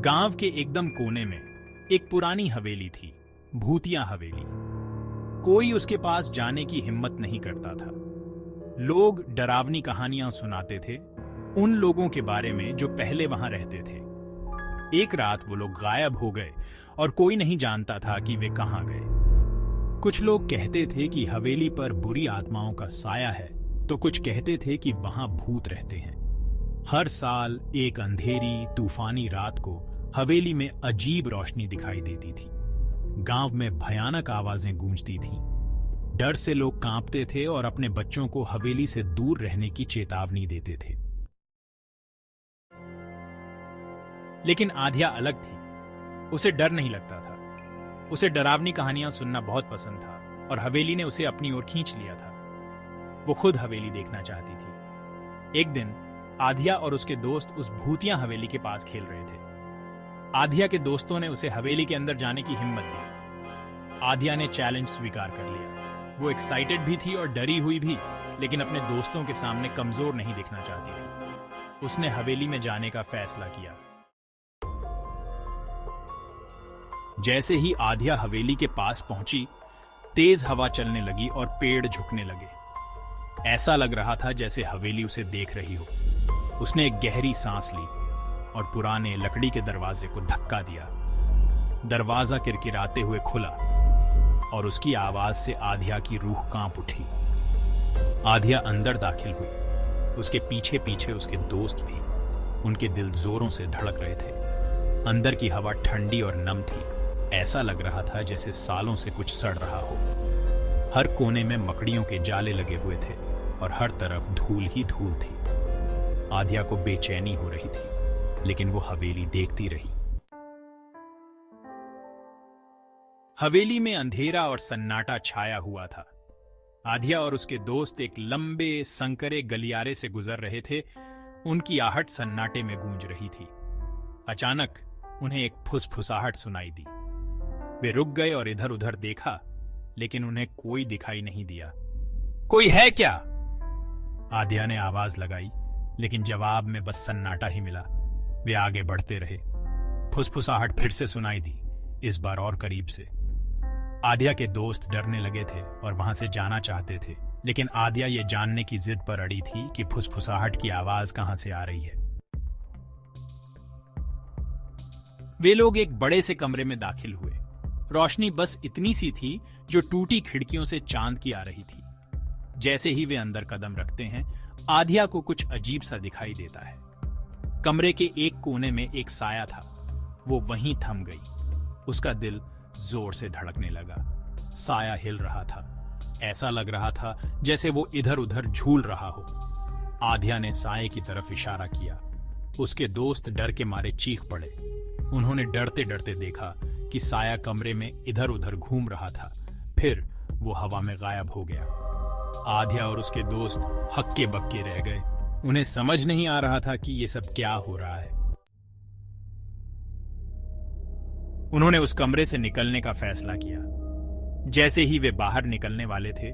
गांव के एकदम कोने में एक पुरानी हवेली थी, भूतिया हवेली। कोई उसके पास जाने की हिम्मत नहीं करता था। लोग डरावनी कहानियां सुनाते थे उन लोगों के बारे में जो पहले वहां रहते थे। एक रात वो लोग गायब हो गए और कोई नहीं जानता था कि वे कहां गए। कुछ लोग कहते थे कि हवेली पर बुरी आत्माओं का साया है, तो कुछ कहते थे कि वहां भूत रहते हैं। हर साल एक अंधेरी तूफानी रात को हवेली में अजीब रोशनी दिखाई देती थी। गांव में भयानक आवाजें गूंजती थीं। डर से लोग कांपते थे और अपने बच्चों को हवेली से दूर रहने की चेतावनी देते थे। लेकिन आध्या अलग थी। उसे डर नहीं लगता था। उसे डरावनी कहानियां सुनना बहुत पसंद था और हवेली ने उसे अपनी ओर खींच लिया था। वो खुद हवेली देखना चाहती थी। एक दिन आध्या और उसके दोस्त उस भूतिया हवेली के पास खेल रहे थे। आध्या के दोस्तों ने उसे हवेली के अंदर जाने की हिम्मत दी। आध्या ने चैलेंज स्वीकार कर लिया। वो एक्साइटेड भी थी और डरी हुई भी, लेकिन अपने दोस्तों के सामने कमजोर नहीं दिखना चाहती थी। उसने हवेली में जाने का फैसला किया। जैसे ही आध्या हवेली के पास पहुंची, तेज हवा चलने लगी और पेड़ झुकने लगे। ऐसा लग रहा था जैसे हवेली उसे देख रही हो। उसने एक गहरी सांस ली और पुराने लकड़ी के दरवाजे को धक्का दिया। दरवाजा किरकिराते हुए खुला और उसकी आवाज से आध्या की रूह कांप उठी। आध्या अंदर दाखिल हुई। उसके पीछे पीछे उसके दोस्त भी। उनके दिल जोरों से धड़क रहे थे। अंदर की हवा ठंडी और नम थी। ऐसा लग रहा था जैसे सालों से कुछ सड़ रहा हो। हर कोने में मकड़ियों के जाले लगे हुए थे और हर तरफ धूल ही धूल थी। आध्या को बेचैनी हो रही थी, लेकिन वो हवेली देखती रही। हवेली में अंधेरा और सन्नाटा छाया हुआ था। आध्या और उसके दोस्त एक लंबे संकरे गलियारे से गुजर रहे थे। उनकी आहट सन्नाटे में गूंज रही थी। अचानक उन्हें एक फुसफुसाहट सुनाई दी। वे रुक गए और इधर उधर देखा, लेकिन उन्हें कोई दिखाई नहीं दिया। कोई है क्या? आध्या ने आवाज लगाई, लेकिन जवाब में बस सन्नाटा ही मिला। वे आगे बढ़ते रहे। फुसफुसाहट फिर से सुनाई दी, इस बार और करीब से। आध्या के दोस्त डरने लगे थे और वहां से जाना चाहते थे, लेकिन आध्या ये जानने की जिद पर अड़ी थी कि फुसफुसाहट की आवाज कहां से आ रही है। वे लोग एक बड़े से कमरे में दाखिल हुए। रोशनी बस इतनी सी थी जो टूटी खिड़कियों से चांद की आ रही थी। जैसे ही वे अंदर कदम रखते हैं, आध्या को कुछ अजीब सा दिखाई देता है। कमरे के एक कोने में एक साया था। वो वहीं थम गई। उसका दिल जोर से धड़कने लगा। साया हिल रहा था। ऐसा लग रहा था जैसे वो इधर उधर झूल रहा हो। आध्या ने साये की तरफ इशारा किया। उसके दोस्त डर के मारे चीख पड़े। उन्होंने डरते डरते देखा कि साया कमरे में इधर उधर घूम रहा था, फिर वो हवा में गायब हो गया। आध्या और उसके दोस्त हक्के बक्के रह गए। उन्हें समझ नहीं आ रहा था कि ये सब क्या हो रहा है। उन्होंने उस कमरे से निकलने का फैसला किया। जैसे ही वे बाहर निकलने वाले थे,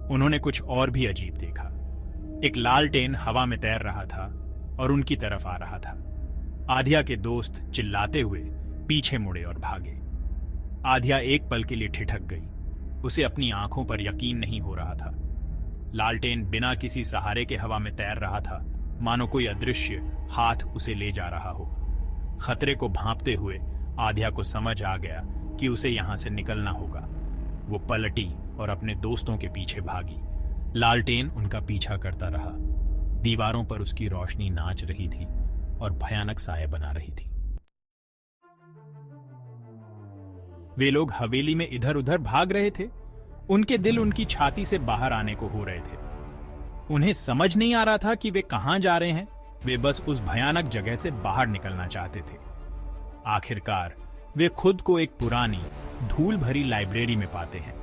उन्होंने कुछ और भी अजीब देखा। एक लालटेन हवा में तैर रहा था और उनकी तरफ आ रहा था। आध्या के दोस्त चिल्लाते हुए पीछे मुड़े और भागे। आध्या एक पल के लिए ठिठक गई। उसे अपनी आंखों पर यकीन नहीं हो रहा था। लालटेन बिना किसी सहारे के हवा में तैर रहा था, मानो कोई अदृश्य हाथ उसे ले जा रहा हो। खतरे को भांपते हुए आध्या को समझ आ गया कि उसे यहां से निकलना होगा। वो पलटी और अपने दोस्तों के पीछे भागी। लालटेन उनका पीछा करता रहा। दीवारों पर उसकी रोशनी नाच रही थी और भयानक साये बना रही थी। वे लोग हवेली में इधर उधर भाग रहे थे। उनके दिल उनकी छाती से बाहर आने को हो रहे थे। उन्हें समझ नहीं आ रहा था कि वे कहां जा रहे हैं। वे बस उस भयानक जगह से बाहर निकलना चाहते थे। आखिरकार वे खुद को एक पुरानी धूल भरी लाइब्रेरी में पाते हैं।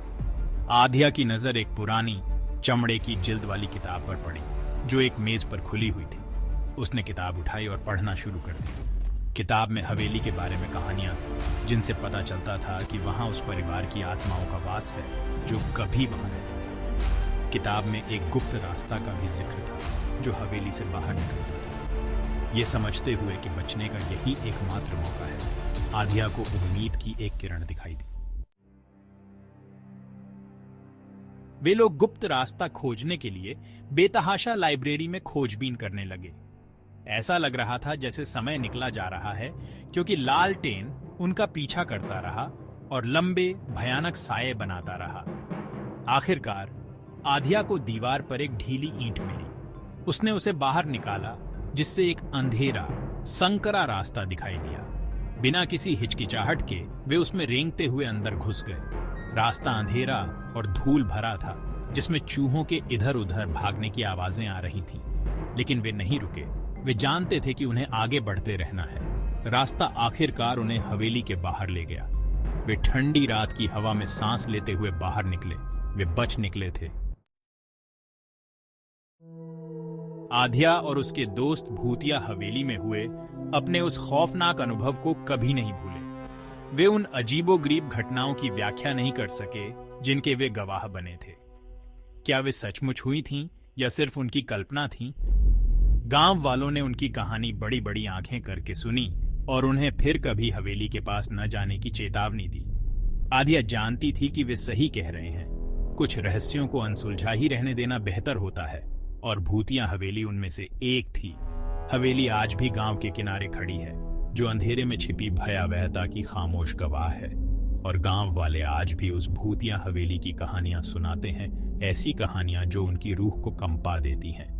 आध्या की नजर एक पुरानी चमड़े की जिल्द वाली किताब पर पड़ी, जो एक मेज पर खुली हुई थी। उसने किताब उठाई और पढ़ना शुरू कर दी। किताब में हवेली के बारे में कहानियां थी, जिनसे पता चलता था कि वहां उस परिवार की आत्माओं का वास है जो कभी वहां रहता था। किताब में एक गुप्त रास्ता का भी जिक्र था जो हवेली से बाहर निकलता था। ये समझते हुए कि बचने का यही एकमात्र मौका है, आधिया को उम्मीद की एक किरण दिखाई दी। वे लोग गुप्त रास्ता खोजने के लिए बेतहाशा लाइब्रेरी में खोजबीन करने लगे। ऐसा लग रहा था जैसे समय निकला जा रहा है, क्योंकि लालटेन उनका पीछा करता रहा और लंबे भयानक साये बनाता रहा। आखिरकार आधिया को दीवार पर एक ढीली ईंट मिली। उसने उसे बाहर निकाला, जिससे एक अंधेरा संकरा रास्ता दिखाई दिया। बिना किसी हिचकिचाहट के वे उसमें रेंगते हुए अंदर घुस गए। रास्ता अंधेरा और धूल भरा था, जिसमें चूहों के इधर उधर भागने की आवाजें आ रही थीं। लेकिन वे नहीं रुके। वे जानते थे कि उन्हें आगे बढ़ते रहना है। रास्ता आखिरकार उन्हें हवेली के बाहर ले गया। वे ठंडी रात की हवा में सांस लेते हुए बाहर निकले। वे बच निकले थे। आधिया और उसके दोस्त भूतिया हवेली में हुए अपने उस खौफनाक अनुभव को कभी नहीं भूले। वे उन अजीबोगरीब घटनाओं की व्याख्या नहीं कर सके जिनके वे गवाह बने थे। क्या वे सचमुच हुई थीं या सिर्फ उनकी कल्पना थी? गांव वालों ने उनकी कहानी बड़ी बड़ी आंखें करके सुनी और उन्हें फिर कभी हवेली के पास न जाने की चेतावनी दी। आधिया जानती थी कि वे सही कह रहे हैं। कुछ रहस्यों को अनसुलझा ही रहने देना बेहतर होता है, और भूतिया हवेली उनमें से एक थी। हवेली आज भी गांव के किनारे खड़ी है, जो अंधेरे में छिपी भयावहता की खामोश गवाह है। और गांव वाले आज भी उस भूतिया हवेली की कहानियां सुनाते हैं, ऐसी कहानियां जो उनकी रूह को कंपा देती हैं।